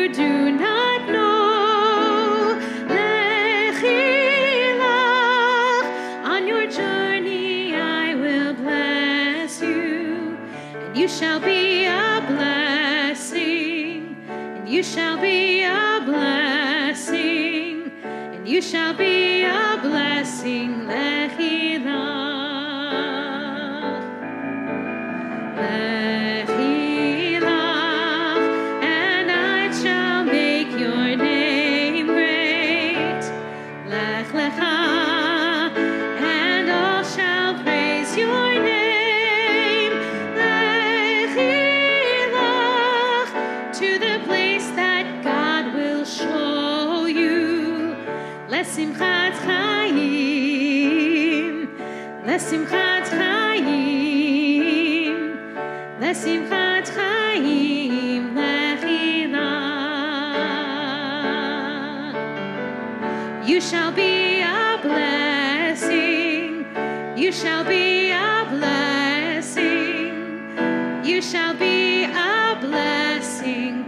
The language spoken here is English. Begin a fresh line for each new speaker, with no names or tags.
you do not know. Lechilach, on your journey I will bless you, and you shall be a blessing, and you shall be a blessing, and you shall be a blessing. Lechilach. Simchat Chaim, Simchat Chaim, Simchat Chaim, Lechilach. You shall be a blessing, you shall be a blessing, you shall be a blessing.